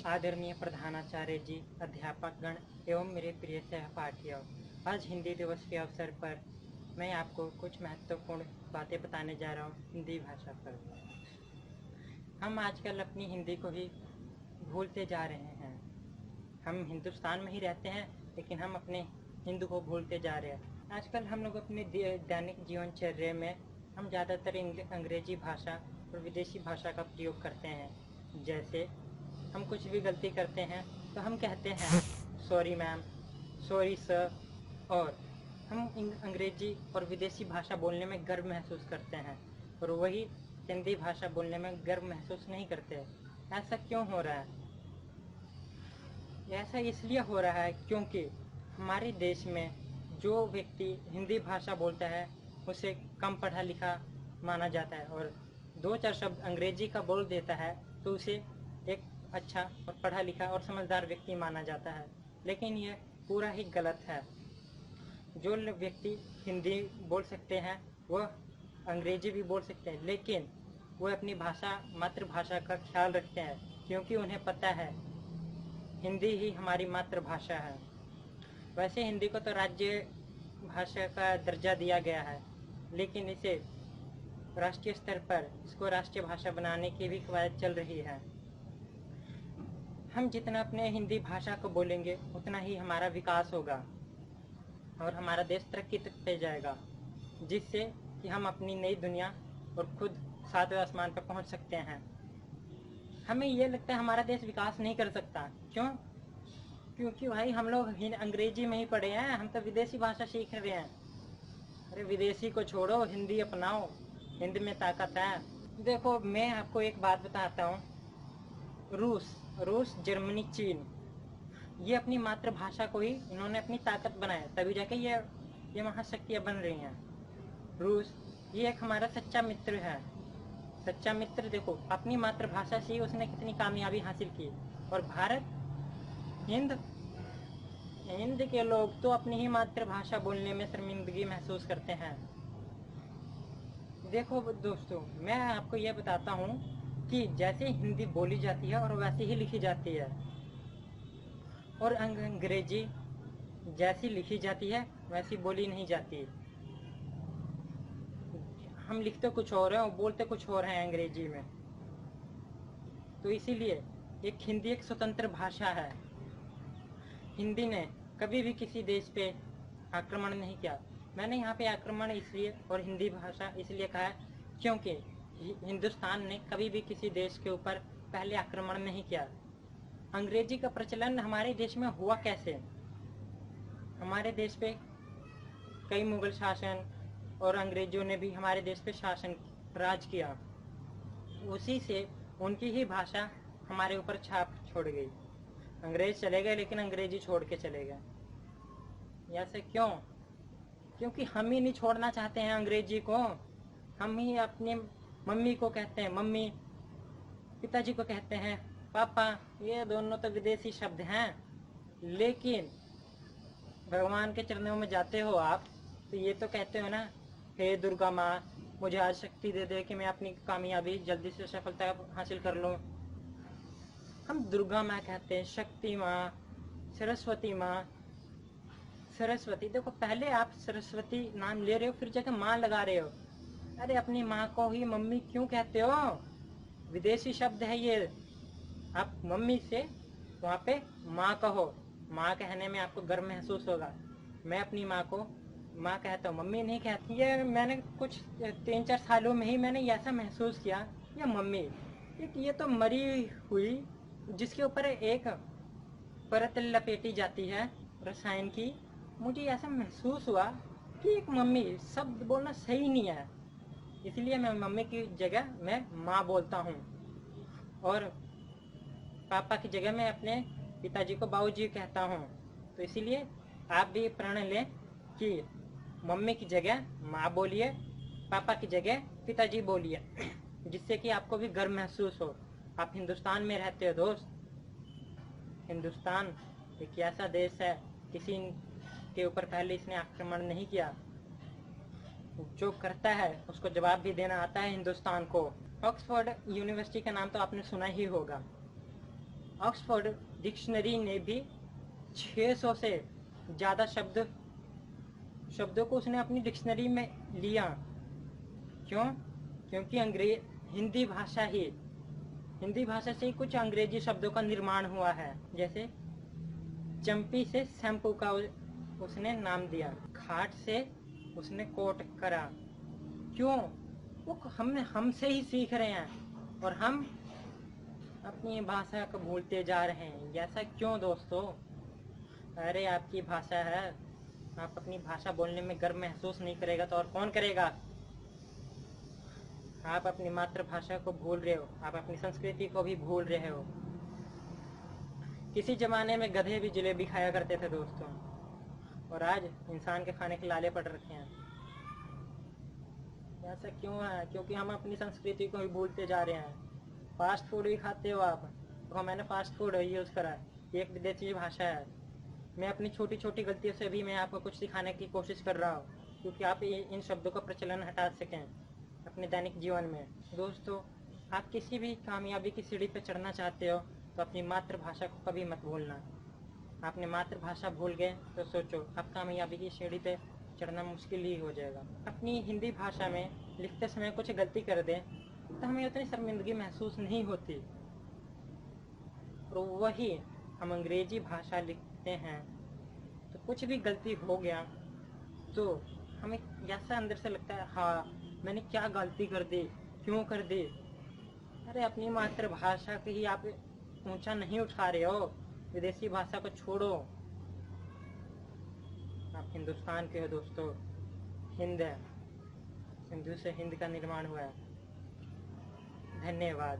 आदरणीय प्रधानाचार्य जी, अध्यापक गण एवं मेरे प्रिय सहपाठियों, आज हिंदी दिवस के अवसर पर मैं आपको कुछ महत्वपूर्ण बातें बताने जा रहा हूँ हिंदी भाषा पर। हम आजकल अपनी हिंदी को ही भूलते जा रहे हैं। हम हिंदुस्तान में ही रहते हैं, लेकिन हम अपने हिंदू को भूलते जा रहे हैं। आजकल हम लोग अपने दैनिक जीवनचर्या में हम ज़्यादातर अंग्रेजी भाषा और विदेशी भाषा का प्रयोग करते हैं। जैसे हम कुछ भी गलती करते हैं तो हम कहते हैं सॉरी मैम, सॉरी सर, और हम अंग्रेजी और विदेशी भाषा बोलने में गर्व महसूस करते हैं और वही हिंदी भाषा बोलने में गर्व महसूस नहीं करते। ऐसा क्यों हो रहा है? ऐसा इसलिए हो रहा है क्योंकि हमारे देश में जो व्यक्ति हिंदी भाषा बोलता है उसे कम पढ़ा लिखा माना जाता है, और दो चार शब्द अंग्रेजी का बोल देता है तो उसे एक अच्छा और पढ़ा लिखा और समझदार व्यक्ति माना जाता है। लेकिन यह पूरा ही गलत है। जो व्यक्ति हिंदी बोल सकते हैं वह अंग्रेजी भी बोल सकते हैं, लेकिन वह अपनी भाषा मातृभाषा का ख्याल रखते हैं, क्योंकि उन्हें पता है हिंदी ही हमारी मातृभाषा है। वैसे हिंदी को तो राज्य भाषा का दर्जा दिया गया है, लेकिन इसे राष्ट्रीय स्तर पर इसको राष्ट्रीय भाषा बनाने की भी कवायद चल रही है। हम जितना अपने हिंदी भाषा को बोलेंगे उतना ही हमारा विकास होगा और हमारा देश तरक्की तक पे जाएगा, जिससे कि हम अपनी नई दुनिया और खुद सातवें आसमान पर पहुंच सकते हैं। हमें ये लगता है हमारा देश विकास नहीं कर सकता। क्यों? क्योंकि भाई हम लोग अंग्रेजी में ही पढ़े हैं, हम तो विदेशी भाषा सीख रहे हैं। अरे विदेशी को छोड़ो, हिंदी अपनाओ, हिंदी में ताकत है। देखो मैं आपको एक बात बताता हूँ। रूस, जर्मनी, चीन, ये अपनी मातृभाषा को ही इन्होंने अपनी ताकत बनाया, तभी जाके ये महाशक्तियाँ बन रही हैं। रूस ये एक हमारा सच्चा मित्र है। सच्चा मित्र देखो अपनी मातृभाषा से ही उसने कितनी कामयाबी हासिल की। और भारत, हिंद के लोग तो अपनी ही मातृभाषा बोलने में शर्मिंदगी महसूस करते हैं। देखो दोस्तों, मैं आपको यह बताता हूँ कि जैसे हिंदी बोली जाती है और वैसे ही लिखी जाती है, और अंग्रेजी जैसी लिखी जाती है वैसी बोली नहीं जाती। हम लिखते कुछ और हैं और बोलते कुछ और हैं अंग्रेजी में। तो इसीलिए हिंदी एक स्वतंत्र भाषा है। हिंदी ने कभी भी किसी देश पे आक्रमण नहीं किया। मैंने यहाँ पे आक्रमण इसलिए और हिंदी भाषा इसलिए कहा है क्योंकि हिंदुस्तान ने कभी भी किसी देश के ऊपर पहले आक्रमण नहीं किया। अंग्रेजी का प्रचलन हमारे देश में हुआ कैसे? हमारे देश पे कई मुगल शासन और अंग्रेजों ने भी हमारे देश पे शासन राज किया, उसी से उनकी ही भाषा हमारे ऊपर छाप छोड़ गई। अंग्रेज चले गए लेकिन अंग्रेजी छोड़ के चले गए। ऐसे क्यों? क्योंकि हम ही नहीं छोड़ना चाहते हैं अंग्रेजी को। हम ही अपनी मम्मी को कहते हैं मम्मी, पिताजी को कहते हैं पापा। ये दोनों तो विदेशी शब्द हैं, लेकिन भगवान के चरणों में जाते हो आप तो ये तो कहते हो ना, हे दुर्गा माँ, मुझे आज शक्ति दे दे कि मैं अपनी कामयाबी जल्दी से सफलता हासिल कर लूँ। हम दुर्गा माँ कहते हैं, शक्ति माँ, सरस्वती माँ। सरस्वती देखो, पहले आप सरस्वती नाम ले रहे हो फिर जगह माँ लगा रहे हो। अरे अपनी माँ को ही मम्मी क्यों कहते हो? विदेशी शब्द है ये। आप मम्मी से वहाँ पे माँ कहो। माँ कहने में आपको गर्व महसूस होगा। मैं अपनी माँ को माँ कहता हूँ, मम्मी नहीं कहती है। मैंने कुछ 3-4 सालों में ही मैंने ऐसा महसूस किया, ये मम्मी, ये तो मरी हुई जिसके ऊपर एक परत लपेटी जाती है रसायन की। मुझे ऐसा महसूस हुआ कि एक मम्मी शब्द बोलना सही नहीं है, इसलिए मैं मम्मी की जगह मैं माँ बोलता हूँ, और पापा की जगह मैं अपने पिताजी को बाबूजी कहता हूँ। तो इसीलिए आप भी प्रण लें कि मम्मी की जगह माँ बोलिए, पापा की जगह पिताजी बोलिए, जिससे कि आपको भी गर्व महसूस हो। आप हिंदुस्तान में रहते हो दोस्त। हिंदुस्तान एक ऐसा देश है, किसी के ऊपर पहले इसने आक्रमण नहीं किया। जो करता है उसको जवाब भी देना आता है हिंदुस्तान को। ऑक्सफोर्ड यूनिवर्सिटी का नाम तो आपने सुना ही होगा। ऑक्सफोर्ड डिक्शनरी ने भी 600 से ज़्यादा शब्दों को उसने अपनी डिक्शनरी में लिया। क्यों? क्योंकि हिंदी भाषा से ही कुछ अंग्रेजी शब्दों का निर्माण हुआ है। जैसे चंपी से शैम्पू का उसने नाम दिया, खाट से उसने कोट करा। क्यों? वो हमसे ही सीख रहे हैं और हम अपनी भाषा को भूलते जा रहे हैं। ऐसा क्यों दोस्तों? अरे आपकी भाषा है, आप अपनी भाषा बोलने में गर्व महसूस नहीं करेगा तो और कौन करेगा? आप अपनी मातृभाषा को भूल रहे हो, आप अपनी संस्कृति को भी भूल रहे हो। किसी जमाने में गधे भी जलेबी खाया करते थे दोस्तों, और आज इंसान के खाने के लाले पड़ रखे हैं। ऐसा क्यों है? क्योंकि हम अपनी संस्कृति को भी भूलते जा रहे हैं। फास्ट फूड भी खाते हो आप, तो मैंने फास्ट फूड यूज़ करा है, ये एक विदेशी भाषा है। मैं अपनी छोटी छोटी गलतियों से भी मैं आपको कुछ सिखाने की कोशिश कर रहा हूँ, क्योंकि आप इन शब्दों का प्रचलन हटा सकें अपने दैनिक जीवन में। दोस्तों, आप किसी भी कामयाबी की सीढ़ी पर चढ़ना चाहते हो तो अपनी मातृभाषा को कभी मत भूलना। आपने मातृभाषा भूल गए तो सोचो, आप कामयाबी की सीढ़ी पे चढ़ना मुश्किल ही हो जाएगा। अपनी हिंदी भाषा में लिखते समय कुछ गलती कर दें तो हमें उतनी शर्मिंदगी महसूस नहीं होती, और वही हम अंग्रेजी भाषा लिखते हैं तो कुछ भी गलती हो गया तो हमें ऐसा अंदर से लगता है, हाँ मैंने क्या गलती कर दी, क्यों कर दी। अरे अपनी मातृभाषा को ही आप ऊंचा नहीं उठा रहे हो, विदेशी भाषा को छोड़ो। आप हिंदुस्तान के हो दोस्तों, हिंद है, सिंधु से हिंद का निर्माण हुआ है। धन्यवाद।